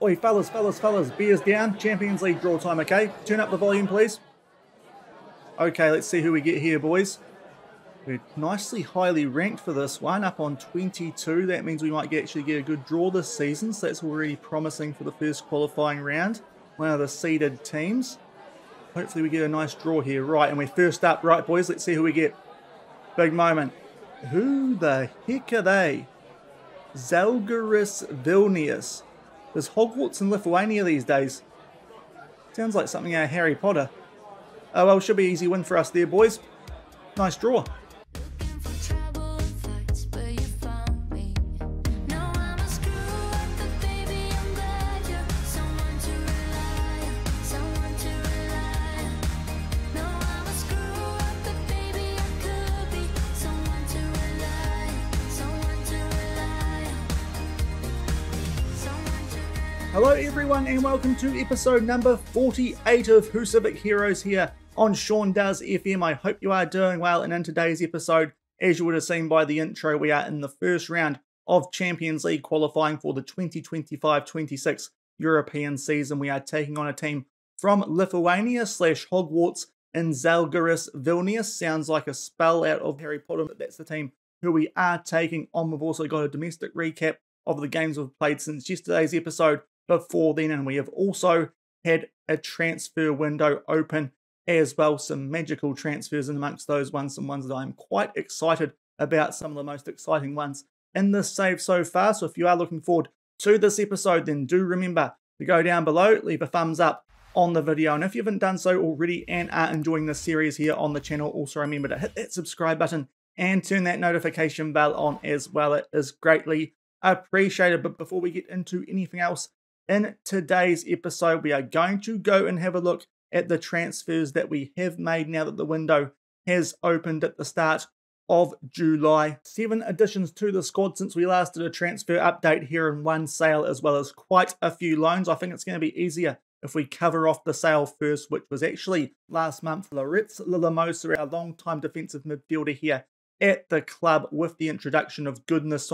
Oi, fellas, beers down, Champions League draw time, okay? Turn up the volume, please. Okay, let's see who we get here, boys. We're nicely highly ranked for this one, up on 22. That means we might actually get a good draw this season, so that's already promising for the first qualifying round. One of the seeded teams. Hopefully we get a nice draw here. Right, and we're first up. Right, boys, let's see who we get. Big moment. Who the heck are they? Žalgiris Vilnius. There's Hogwarts in Lithuania these days. Sounds like something out of Harry Potter. Oh well, should be an easy win for us there, boys. Nice draw. Hello everyone and welcome to episode number 48 of Husavik Heroes here on Shaun Does FM. I hope you are doing well, and in today's episode, as you would have seen by the intro, we are in the first round of Champions League qualifying for the 2025-26 European season. We are taking on a team from Lithuania / Hogwarts in Žalgiris Vilnius. Sounds like a spell out of Harry Potter, but that's the team who we are taking on. We've also got a domestic recap of the games we've played since yesterday's episode before then, and we have also had a transfer window open as well. Some magical transfers in amongst those ones, some ones that I'm quite excited about, some of the most exciting ones in this save so far. So if you are looking forward to this episode, then do remember to go down below, leave a thumbs up on the video, and if you haven't done so already and are enjoying this series here on the channel, also remember to hit that subscribe button and turn that notification bell on as well. It is greatly appreciated. But before we get into anything else, in today's episode, we are going to go and have a look at the transfers that we have made now that the window has opened at the start of July. 7 additions to the squad since we last did a transfer update here, and one sale as well as quite a few loans. I think it's going to be easier if we cover off the sale first, which was actually last month. Loretz Lilamosa, our long-time defensive midfielder here at the club, with the introduction of Goodness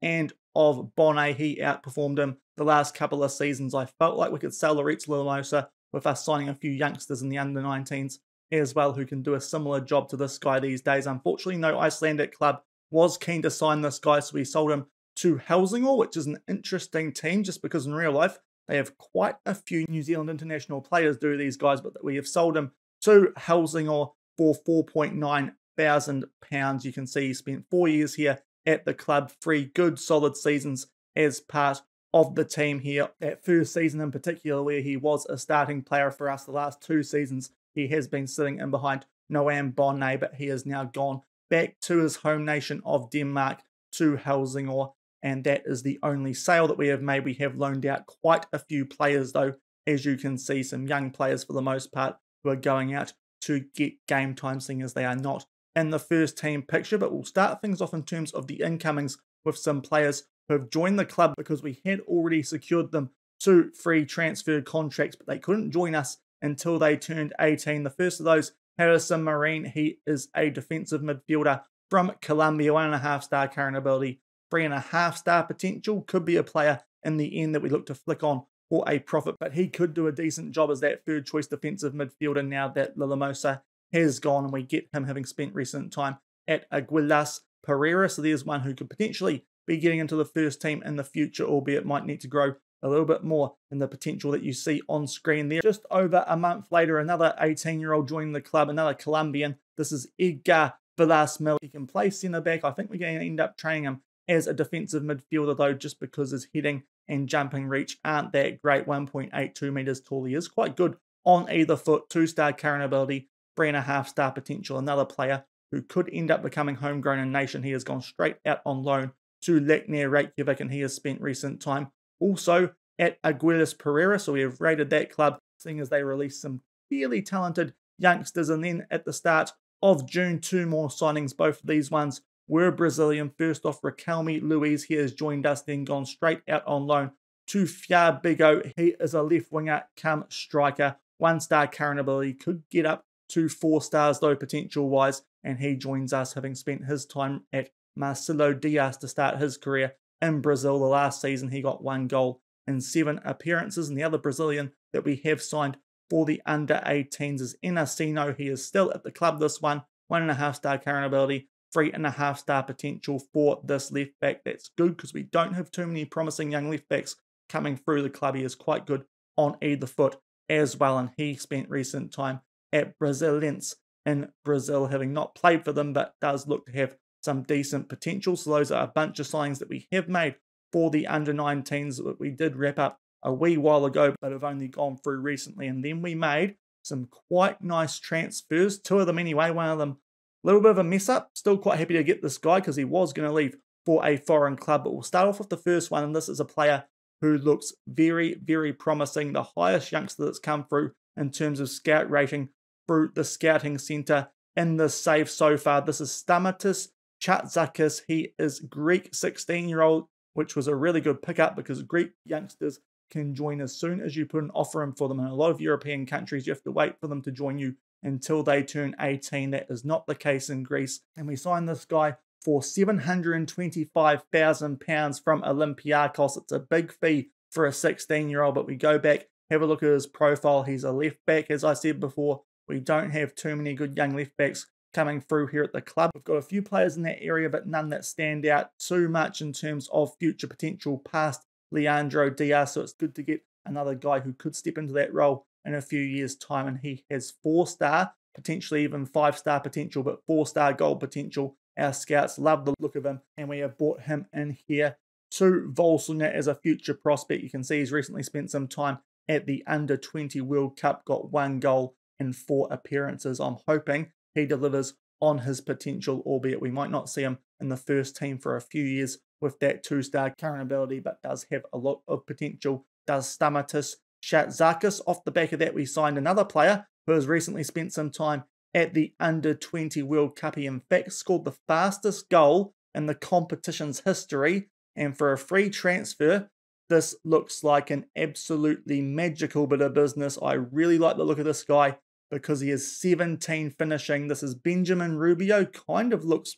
and of Bonnet. He outperformed him the last couple of seasons. I felt like we could sell Loretz Lilamosa with us signing a few youngsters in the under-19s as well who can do a similar job to this guy these days. Unfortunately, no Icelandic club was keen to sign this guy, so we sold him to Helsingør, which is an interesting team just because in real life they have quite a few New Zealand international players, do these guys, but we have sold him to Helsingør for £4,900. You can see he spent 4 years here at the club, 3 good solid seasons as part of the team here. That first season in particular where he was a starting player for us. The last 2 seasons he has been sitting in behind Noam Bonnet, but he has now gone back to his home nation of Denmark, to Helsingør, and that is the only sale that we have made. We have loaned out quite a few players though, as you can see, some young players for the most part who are going out to get game time, seeing as they are not in the first team picture. But we'll start things off in terms of the incomings with some players who have joined the club because we had already secured them 2 free transfer contracts, but they couldn't join us until they turned 18. The first of those, Harrison Marine. He is a defensive midfielder from Colombia, 1.5-star current ability, 3.5-star potential. Could be a player in the end that we look to flick on for a profit, but he could do a decent job as that third choice defensive midfielder now that Lilamosa has gone and we get him having spent recent time at Aguilas Pereira. So there's one who could potentially be getting into the first team in the future, albeit might need to grow a little bit more than the potential that you see on screen there. Just over a month later, another 18-year-old joining the club, another Colombian. This is Edgar Velasmil. He can play centre-back. I think we're going to end up training him as a defensive midfielder though, just because his heading and jumping reach aren't that great. 1.82 metres tall. He is quite good on either foot. 2-star current ability, 3.5-star potential. Another player who could end up becoming homegrown in nation. He has gone straight out on loan to Leknir Reykjavik, and he has spent recent time also at Aguilas Pereira. So we have rated that club, seeing as they released some fairly talented youngsters. And then at the start of June, 2 more signings. Both of these ones were Brazilian. First off, Riquelme Luiz. He has joined us, then gone straight out on loan to Fiabigo. He is a left winger come striker. 1-star current ability, could get up to 4 stars though potential wise, and he joins us having spent his time at Marcelo Diaz to start his career in Brazil. The last season he got 1 goal in 7 appearances. And the other Brazilian that we have signed for the under-18s is Inacino. He is still at the club this one. 1.5-star current ability, 3.5-star potential for this left back. That's good because we don't have too many promising young left backs coming through the club. He is quite good on either foot as well, and he spent recent time at Brasiliense in Brazil, having not played for them, but does look to have some decent potential. So those are a bunch of signings that we have made for the under-19s that we did wrap up a wee while ago, but have only gone through recently. And then we made some quite nice transfers, 2 of them anyway, one of them a little bit of a mess up. Still quite happy to get this guy because he was going to leave for a foreign club. But we'll start off with the first one, and this is a player who looks very, very promising. The highest youngster that's come through in terms of scout rating through the scouting centre in the save so far. This is Stamatis Chatzakis. He is Greek 16-year-old, which was a really good pickup because Greek youngsters can join as soon as you put an offer in for them. In a lot of European countries, you have to wait for them to join you until they turn 18. That is not the case in Greece. And we signed this guy for £725,000 from Olympiakos. It's a big fee for a 16-year-old, but we go back, have a look at his profile. He's a left back, as I said before. We don't have too many good young left backs coming through here at the club. We've got a few players in that area, but none that stand out too much in terms of future potential past Leandro Diaz. So it's good to get another guy who could step into that role in a few years' time. And he has 4-star, potentially even 5-star potential, but 4-star goal potential. Our scouts love the look of him, and we have brought him in here to Völsungur as a future prospect. You can see he's recently spent some time at the Under-20 World Cup, got 1 goal in 4 appearances. I'm hoping he delivers on his potential, albeit we might not see him in the first team for a few years with that 2-star current ability, but does have a lot of potential. Does Stamatis Chatzakis. Off the back of that, we signed another player who has recently spent some time at the Under-20 World Cup. He in fact scored the fastest goal in the competition's history, and for a free transfer, this looks like an absolutely magical bit of business. I really like the look of this guy because he is 17 finishing. This is Benjamin Rubio. Kind of looks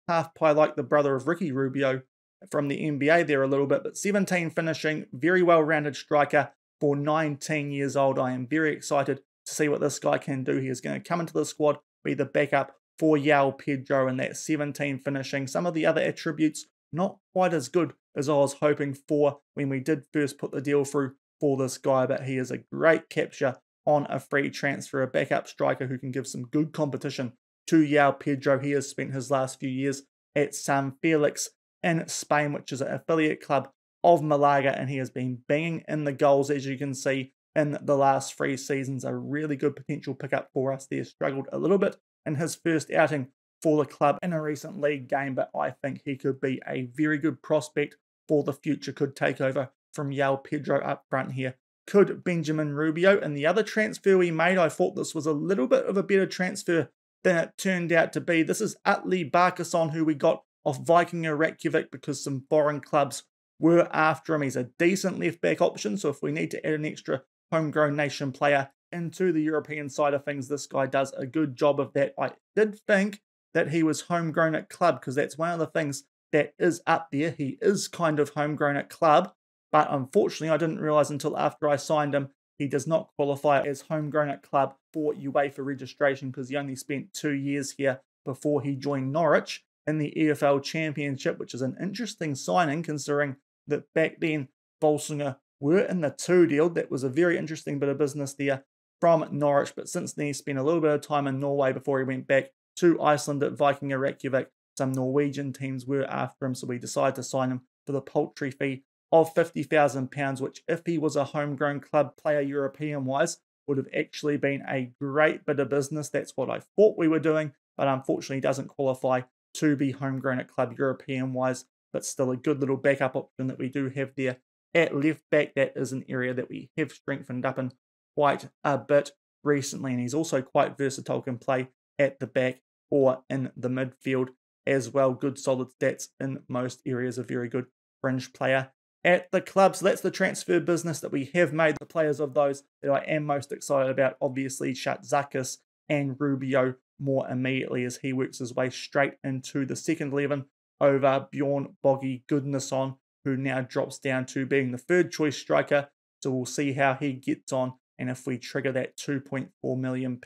half pie like the brother of Ricky Rubio from the NBA there a little bit, but 17 finishing, very well-rounded striker for 19 years old. I am very excited to see what this guy can do. He is going to come into the squad, be the backup for João Pedro, and that 17 finishing. Some of the other attributes not quite as good as I was hoping for when we did first put the deal through for this guy, but he is a great capture on a free transfer, a backup striker who can give some good competition to João Pedro. He has spent his last few years at San Felix in Spain, which is an affiliate club of Malaga, and he has been banging in the goals, as you can see, in the last 3 seasons. A really good potential pickup for us there. Struggled a little bit in his first outing for the club in a recent league game, but I think he could be a very good prospect for the future. Could take over from João Pedro up front here. Could Benjamin Rubio. And the other transfer we made, I thought this was a little bit of a better transfer than it turned out to be. This is Atli Barkason, who we got off Vikingur Reykjavik because some foreign clubs were after him. He's a decent left-back option, so if we need to add an extra homegrown nation player into the European side of things, this guy does a good job of that. I did think that he was homegrown at club because that's one of the things that is up there. He is kind of homegrown at club, but unfortunately I didn't realise until after I signed him he does not qualify as homegrown at club for UEFA registration because he only spent 2 years here before he joined Norwich in the EFL Championship, which is an interesting signing considering that back then Völsungur were in the 2 deal. That was a very interesting bit of business there from Norwich, but since then he spent a little bit of time in Norway before he went back to Iceland at Vikingur Reykjavik. Some Norwegian teams were after him, so we decided to sign him for the paltry fee of £50,000, which if he was a homegrown club player European-wise, would have actually been a great bit of business. That's what I thought we were doing, but unfortunately doesn't qualify to be homegrown at club European-wise, but still a good little backup option that we do have there at left back. That is an area that we have strengthened up in quite a bit recently, and he's also quite versatile, can play at the back or in the midfield as well. Good solid stats in most areas. A very good fringe player at the club. So that's the transfer business that we have made. The players of those that I am most excited about, obviously Chatzakis and Rubio more immediately as he works his way straight into the second 11 over Bjorn Boggy Goodness on, who now drops down to being the third choice striker. So we'll see how he gets on and if we trigger that £2.4 million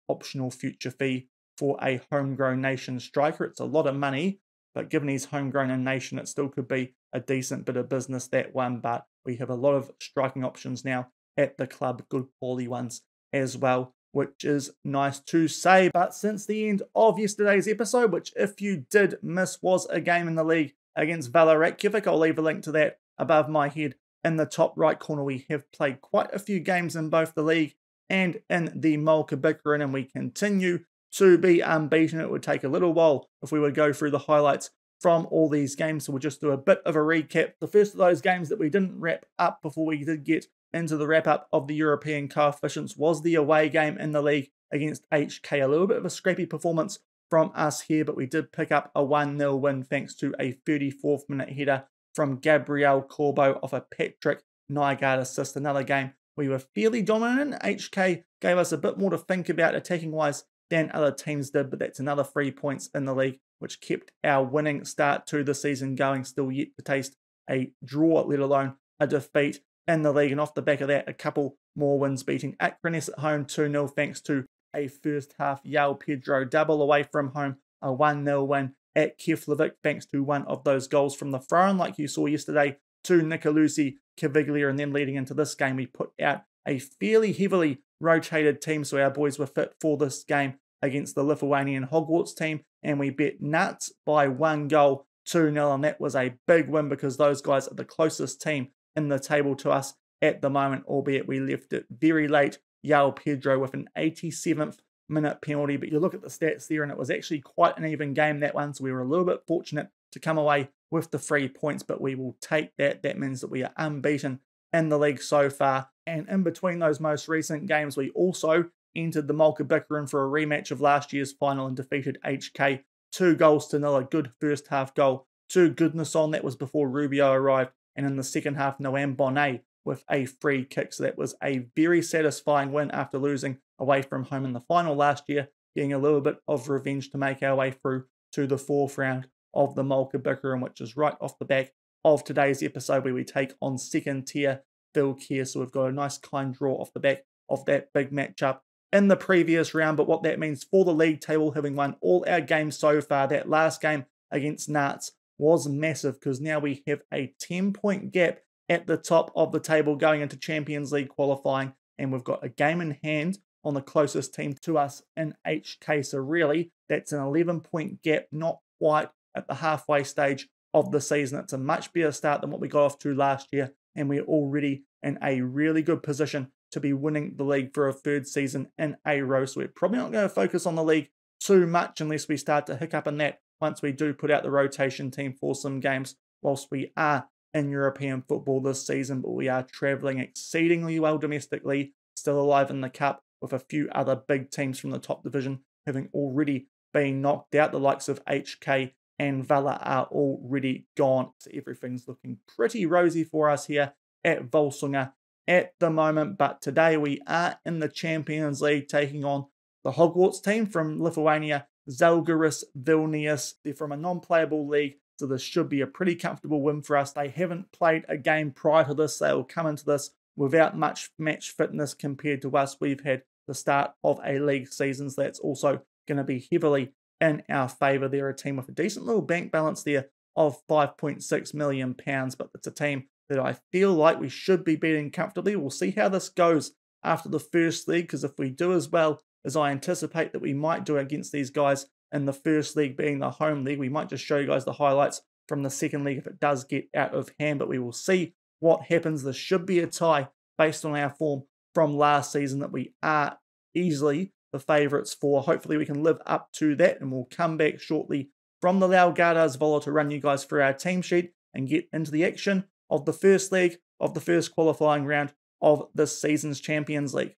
optional future fee for a homegrown nation striker. It's a lot of money, but given he's homegrown in nation, it still could be a decent bit of business, that one. But we have a lot of striking options now at the club, good quality ones as well, which is nice to say. But since the end of yesterday's episode, which if you did miss was a game in the league against Vala Reykjavik, I'll leave a link to that above my head in the top right corner. We have played quite a few games in both the league and in the Mulkabikkerin, and we continue to be unbeaten. It would take a little while if we would go through the highlights from all these games, so we'll just do a bit of a recap. The first of those games that we didn't wrap up before we did get into the wrap-up of the European coefficients was the away game in the league against HK. A little bit of a scrappy performance from us here, but we did pick up a 1-0 win thanks to a 34th minute header from Gabriel Corbo off a Patrick Nygaard assist. Another game we were fairly dominant. HK gave us a bit more to think about attacking-wise than other teams did, but that's another 3 points in the league, which kept our winning start to the season going. Still yet to taste a draw, let alone a defeat in the league. And off the back of that, a couple more wins, beating Akranes at home 2-0 thanks to a first half João Pedro double. Away from home, a 1-0 win at Keflavik thanks to one of those goals from the throw-in, like you saw yesterday, to Nicolusi Caviglia. And then leading into this game, we put out a fairly heavily rotated team, so our boys were fit for this game against the Lithuanian Hogwarts team, and we bet nuts by 1 goal 2-0, and that was a big win because those guys are the closest team in the table to us at the moment, albeit we left it very late. João Pedro with an 87th minute penalty, but you look at the stats there and it was actually quite an even game, that one, so we were a little bit fortunate to come away with the 3 points, but we will take that. That means that we are unbeaten in the league so far. And in between those most recent games, we also entered the Mulkabikkerin for a rematch of last year's final and defeated HK 2-0. A good first half goal to goodness on. That was before Rubio arrived. And in the second half, Noam Bonnet with a free kick. So that was a very satisfying win after losing away from home in the final last year, getting a little bit of revenge to make our way through to the 4th round of the Mulkabikkerin, which is right off the back of today's episode where we take on second tier Vilnius. So we've got a nice kind draw off the back of that big matchup in the previous round. But what that means for the league table, having won all our games so far, that last game against Nats was massive because now we have a 10-point gap at the top of the table going into Champions League qualifying, and we've got a game in hand on the closest team to us in HK. So really, that's an 11-point gap, not quite at the halfway stage of the season. It's a much better start than what we got off to last year, and we're already in a really good position to be winning the league for a 3rd season in a row. So we're probably not going to focus on the league too much unless we start to hiccup in that once we do put out the rotation team for some games whilst we are in European football this season. But we are travelling exceedingly well domestically, still alive in the cup with a few other big teams from the top division having already been knocked out. The likes of HK and Vala are already gone. So everything's looking pretty rosy for us here at Völsungur at the moment. But today we are in the Champions League taking on the Hogwarts team from Lithuania, Žalgiris Vilnius. They're from a non-playable league, so this should be a pretty comfortable win for us. They haven't played a game prior to this. They will come into this without much match fitness compared to us. We've had the start of a league season, so that's also going to be heavily in our favour. They're a team with a decent little bank balance there of £5.6 million, but it's a team that I feel like we should be beating comfortably. We'll see how this goes after the first league, because if we do as well as I anticipate that we might do against these guys in the first league being the home league, we might just show you guys the highlights from the second league if it does get out of hand, but we will see what happens. This should be a tie based on our form from last season that we are easily the favourites for. Hopefully we can live up to that, and we'll come back shortly from the Laugardas Vola to run you guys through our team sheet and get into the action of the first leg of the first qualifying round of this season's Champions League.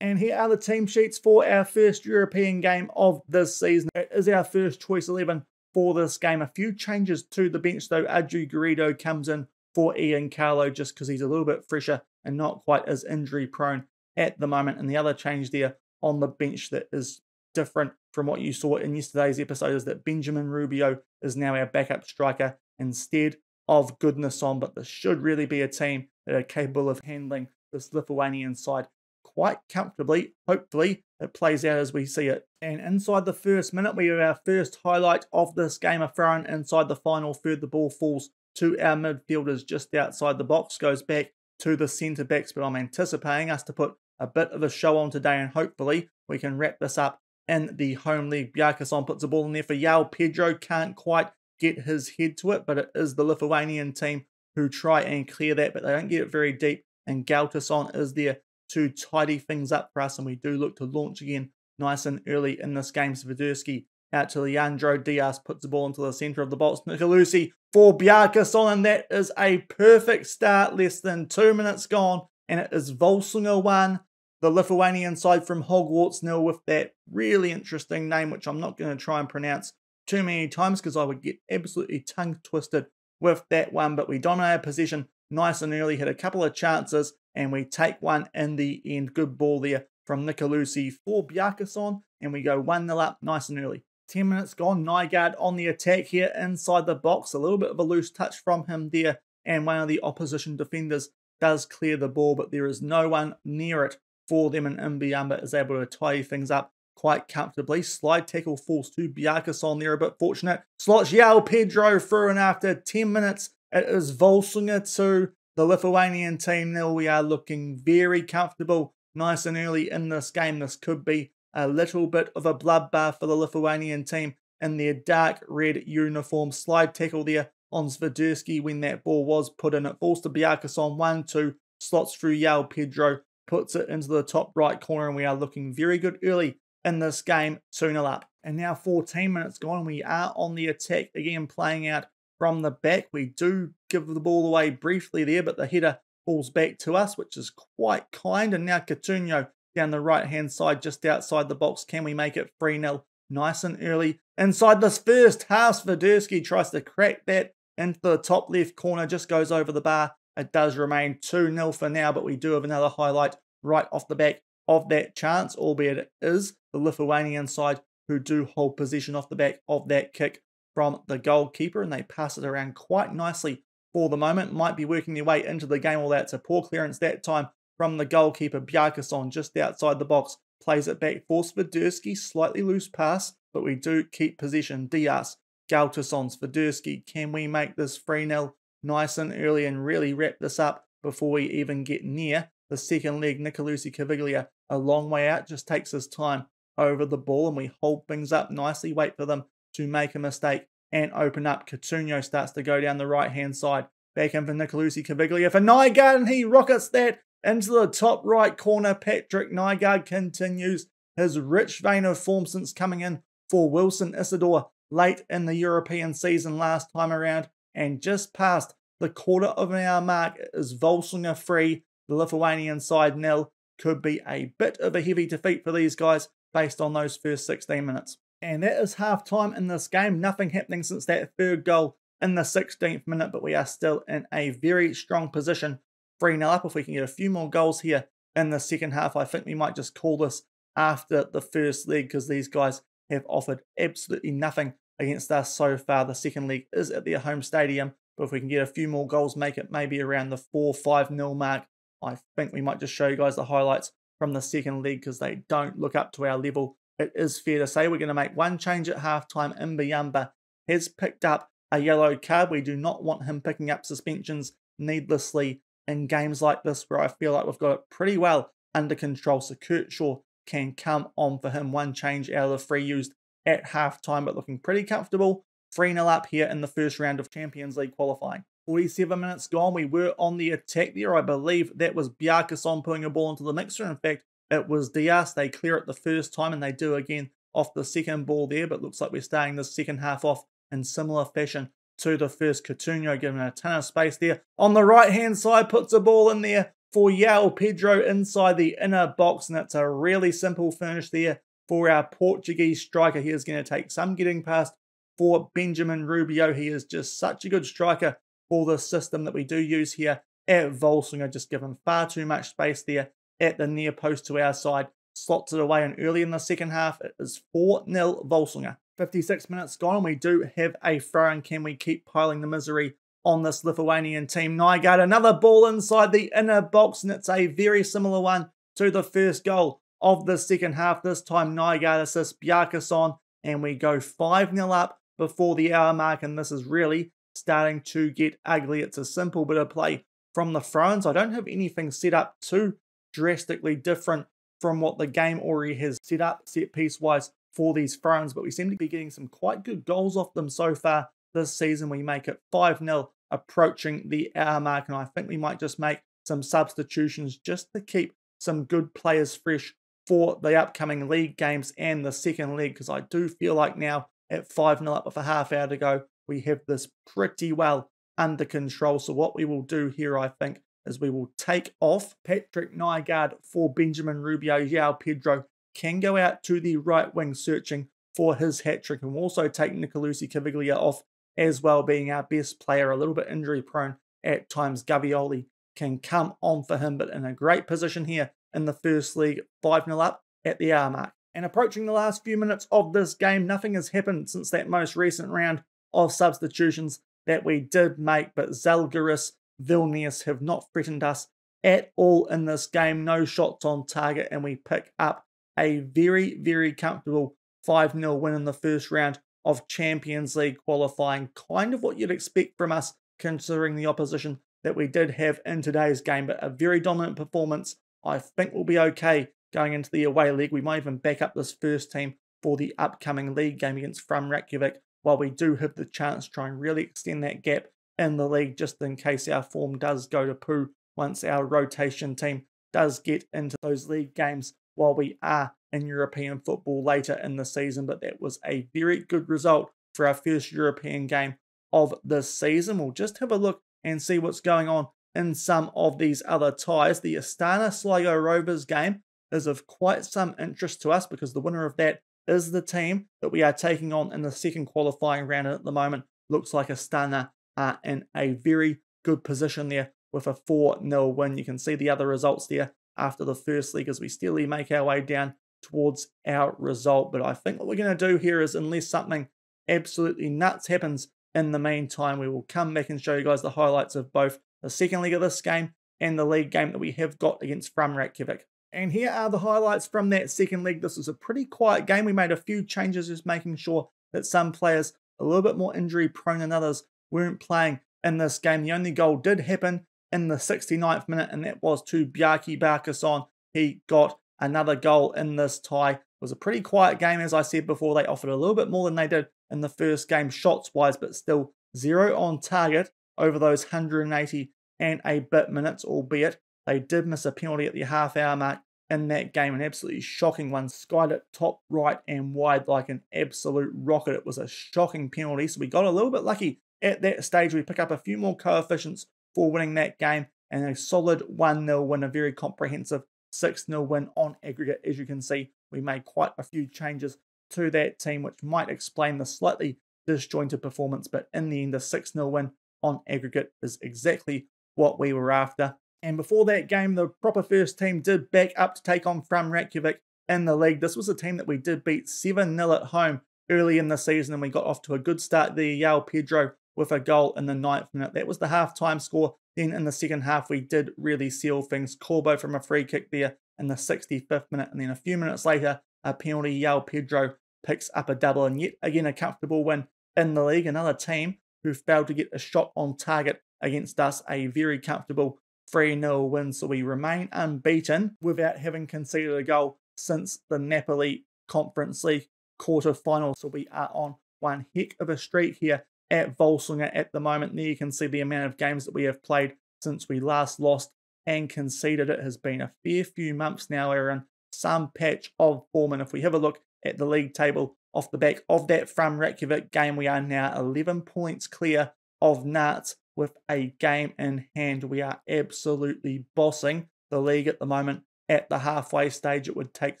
And here are the team sheets for our first European game of this season. It is our first choice 11 for this game. A few changes to the bench though. Adju Garrido comes in for Ian Carlo just because he's a little bit fresher and not quite as injury prone at the moment. And the other change there on the bench that is different from what you saw in yesterday's episode is that Benjamin Rubio is now our backup striker instead of Goodnasson, but this should really be a team that are capable of handling this Lithuanian side quite comfortably. Hopefully it plays out as we see it. And inside the first minute, we have our first highlight of this game. A throw-in inside the final third. The ball falls to our midfielders just outside the box, goes back to the centre backs, but I'm anticipating us to put a bit of a show on today, and hopefully we can wrap this up in the home league. Bjarkason puts the ball in there for João Pedro, can't quite get his head to it, but it is the Lithuanian team who try and clear that, but they don't get it very deep, and Galtason is there to tidy things up for us, and we do look to launch again nice and early in this game. Swiderski out to Leandro Diaz, puts the ball into the centre of the box. Nicolosi for Bjarkason, and that is a perfect start. Less than 2 minutes gone, and it is Völsungur 1, the Lithuanian side from Hogwarts 0, with that really interesting name, which I'm not going to try and pronounce too many times because I would get absolutely tongue twisted with that one. But we dominated possession nice and early, had a couple of chances, and we take one in the end. Good ball there from Nicolosi for Bjarkason, and we go 1-0 up nice and early. 10 minutes gone, Nygaard on the attack here inside the box. A little bit of a loose touch from him there, and one of the opposition defenders does clear the ball, but there is no one near it for them, and Imbiamba is able to tidy things up quite comfortably. Slide tackle falls to Bjarkason there, a bit fortunate. Slots João Pedro through, and after 10 minutes, it is Völsungur 2, the Lithuanian team 0. We are looking very comfortable nice and early in this game. This could be a little bit of a bloodbath for the Lithuanian team in their dark red uniform. Slide tackle there on Swiderski when that ball was put in. It falls to Bjarkason 1-2, slots through João Pedro, puts it into the top right corner, and we are looking very good early in this game, 2-0 up. And now 14 minutes gone, we are on the attack again, playing out from the back. We do give the ball away briefly there, but the header falls back to us, which is quite kind. And now Coutinho down the right-hand side, just outside the box. Can we make it 3-0 nice and early? Inside this first half, Swiderski tries to crack that into the top left corner, just goes over the bar. It does remain 2-0 for now, but we do have another highlight right off the back of that chance, albeit it is the Lithuanian side who do hold possession off the back of that kick from the goalkeeper, and they pass it around quite nicely for the moment. Might be working their way into the game, although it's a poor clearance that time from the goalkeeper. Bjarkason just outside the box, plays it back for Swiderski, slightly loose pass, but we do keep possession. Diaz, Galtason, Swiderski, can we make this 3-0 nice and early and really wrap this up before we even get near the second leg? Nicolosi Caviglia a long way out, just takes his time over the ball, and we hold things up nicely, wait for them to make a mistake and open up. Coutinho starts to go down the right-hand side. Back in for Nicolosi Caviglia for Nygaard, and he rockets that into the top right corner. Patrick Nygaard continues his rich vein of form since coming in for Wilson Isidore late in the European season last time around, and just past the quarter of an hour mark is Völsungur 3, the Lithuanian side 0. Could be a bit of a heavy defeat for these guys based on those first 16 minutes. And that is half time in this game. Nothing happening since that third goal in the 16th minute, but we are still in a very strong position. 3-0 up. If we can get a few more goals here in the second half, I think we might just call this after the first leg, because these guys have offered absolutely nothing against us so far. The second leg is at their home stadium, but if we can get a few more goals, make it maybe around the 4-5-0 mark, I think we might just show you guys the highlights from the second leg, because they don't look up to our level. It is fair to say we're going to make one change at halftime. Imbiamba has picked up a yellow card. We do not want him picking up suspensions needlessly in games like this, where I feel like we've got it pretty well under control. So Kurtshaw can come on for him. One change out of the 3 used at halftime, but looking pretty comfortable. 3-0 up here in the first round of Champions League qualifying. 47 minutes gone. We were on the attack there. I believe that was Bjarkason putting a ball into the mixer. In fact, it was Diaz. They clear it the first time, and they do again off the second ball there, but looks like we're starting the second half off in similar fashion to the first. Coutinho giving a ton of space there. On the right-hand side, puts a ball in there for João Pedro inside the inner box, and it's a really simple finish there for our Portuguese striker. He is going to take some getting past for Benjamin Rubio. He is just such a good striker for the system that we do use here at Völsungur. Just given far too much space there at the near post to our side. slots it away, and early in the second half, it is 4-0 Völsungur. 56 minutes gone, and we do have a throw, and can we keep piling the misery on this Lithuanian team? Nygaard, another ball inside the inner box, and it's a very similar one to the first goal of the second half. This time Nygaard assists Bjarkason, and we go 5-0 up before the hour mark, and this is really starting to get ugly. It's a simple bit of play from the throw-ins. I don't have anything set up too drastically different from what the game already has set up set piece wise for these throw-ins, but we seem to be getting some quite good goals off them so far this season. We make it 5-0 approaching the hour mark, and I think we might just make some substitutions just to keep some good players fresh for the upcoming league games and the second leg, because I do feel like now at 5-0 up with a half hour to go, we have this pretty well under control. So what we will do here, I think, is we will take off Patrick Nygaard for Benjamin Rubio. João Pedro can go out to the right wing searching for his hat-trick, and we'll also take Nicolucci Caviglia off as well, being our best player, a little bit injury prone at times. Gavioli can come on for him, but in a great position here in the first league, 5-0 up at the hour mark. And approaching the last few minutes of this game, nothing has happened since that most recent round of substitutions that we did make, but Žalgiris, Vilnius have not threatened us at all in this game. No shots on target, and we pick up a very, very comfortable 5-0 win in the first round of Champions League qualifying. Kind of what you'd expect from us considering the opposition that we did have in today's game, but a very dominant performance. I think we'll be okay going into the away leg. We might even back up this first team for the upcoming league game against From Reykjavik, while we do have the chance to try and really extend that gap in the league, just in case our form does go to poo once our rotation team does get into those league games while we are in European football later in the season. But that was a very good result for our first European game of this season. We'll just have a look and see what's going on in some of these other ties. The Astana Sligo Rovers game is of quite some interest to us, because the winner of that is the team that we are taking on in the second qualifying round. And at the moment, looks like Astana are in a very good position there with a 4-0 win. You can see the other results there after the first league as we steadily make our way down towards our result. But I think what we're going to do here is, unless something absolutely nuts happens in the meantime, we will come back and show you guys the highlights of both the second leg of this game and the league game that we have got against From Reykjavik. And here are the highlights from that second leg. This was a pretty quiet game. We made a few changes, just making sure that some players a little bit more injury prone than others weren't playing in this game. The only goal did happen in the 69th minute, and that was to Bjarki Bjarkason. He got another goal in this tie. It was a pretty quiet game, as I said before. They offered a little bit more than they did in the first game shots-wise, but still 0 on target over those 180 and a bit minutes, albeit they did miss a penalty at the half-hour mark in that game, an absolutely shocking one. Skied it top right and wide like an absolute rocket. It was a shocking penalty, so we got a little bit lucky at that stage. We pick up a few more coefficients for winning that game, and a solid 1-0 win, a very comprehensive 6-0 win on aggregate. As you can see, we made quite a few changes to that team, which might explain the slightly disjointed performance, but in the end, a 6-0 win on aggregate is exactly what we were after. And before that game, the proper first team did back up to take on From Reykjavik in the league. This was a team that we did beat 7-0 at home early in the season, and we got off to a good start there. João Pedro with a goal in the 9th minute. That was the half-time score. Then in the second half, we did really seal things. Corbo from a free kick there in the 65th minute, and then a few minutes later, a penalty. João Pedro picks up a double, and yet again a comfortable win in the league. Another team who failed to get a shot on target against us, a very comfortable 3-0 win. So we remain unbeaten without having conceded a goal since the Napoli Conference League quarter-final. So we are on one heck of a streak here at Völsungur at the moment. There you can see the amount of games that we have played since we last lost and conceded. It has been a fair few months now. We're in some patch of form, and if we have a look at the league table off the back of that From Reykjavik game, we are now 11 points clear of Nats with a game in hand. We are absolutely bossing the league at the moment. At the halfway stage, it would take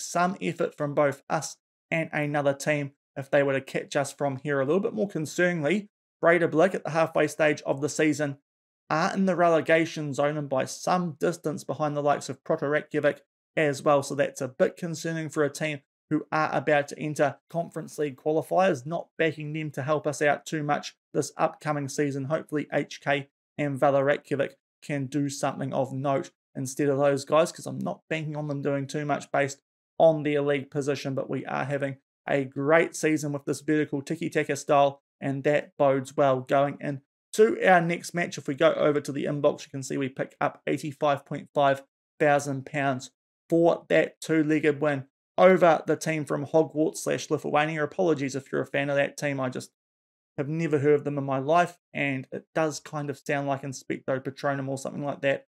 some effort from both us and another team if they were to catch us from here. A little bit more concerningly, Breidablik at the halfway stage of the season are in the relegation zone and by some distance behind the likes of Proto Reykjavik as well. So that's a bit concerning for a team who are about to enter Conference League qualifiers, not backing them to help us out too much this upcoming season. Hopefully HK and Valerakjevic can do something of note instead of those guys, because I'm not banking on them doing too much based on their league position. But we are having a great season with this vertical tiki-taka style, and that bodes well going into our next match. If we go over to the inbox, you can see we pick up £85.5 thousand for that two-legged win over the team from Hogwarts/Lithuania. Apologies if you're a fan of that team. I just have never heard of them in my life, and it does kind of sound like Inspecto Patronum or something like that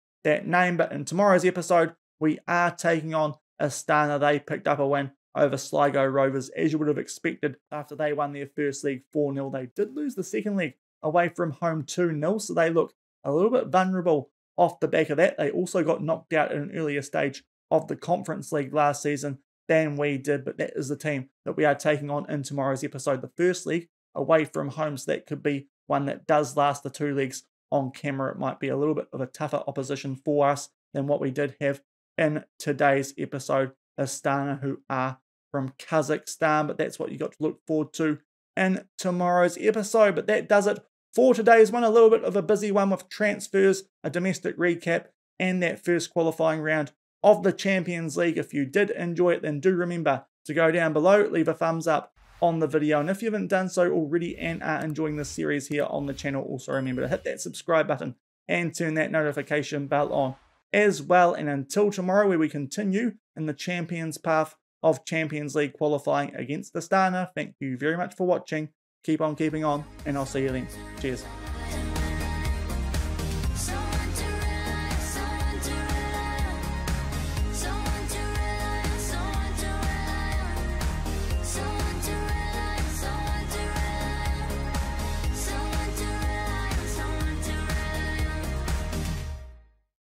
name. But in tomorrow's episode, we are taking on Astana. They picked up a win over Sligo Rovers, as you would have expected after they won their first leg 4-0. They did lose the second leg away from home 2-0, so they look a little bit vulnerable off the back of that. They also got knocked out at an earlier stage of the Conference League last season than we did, but that is the team that we are taking on in tomorrow's episode. The first leg away from home, so that could be one that does last the two legs on camera. It might be a little bit of a tougher opposition for us than what we did have in today's episode. Astana, who are from Kazakhstan, but that's what you got to look forward to in tomorrow's episode. But that does it for today's one. A little bit of a busy one with transfers, a domestic recap, and that first qualifying round of the Champions League. If you did enjoy it, then do remember to go down below, leave a thumbs up on the video, and if you haven't done so already and are enjoying this series here on the channel, also remember to hit that subscribe button and turn that notification bell on as well. And until tomorrow, where we continue in the champions path of Champions League qualifying against Astana, thank you very much for watching. Keep on keeping on, and I'll see you then. Cheers.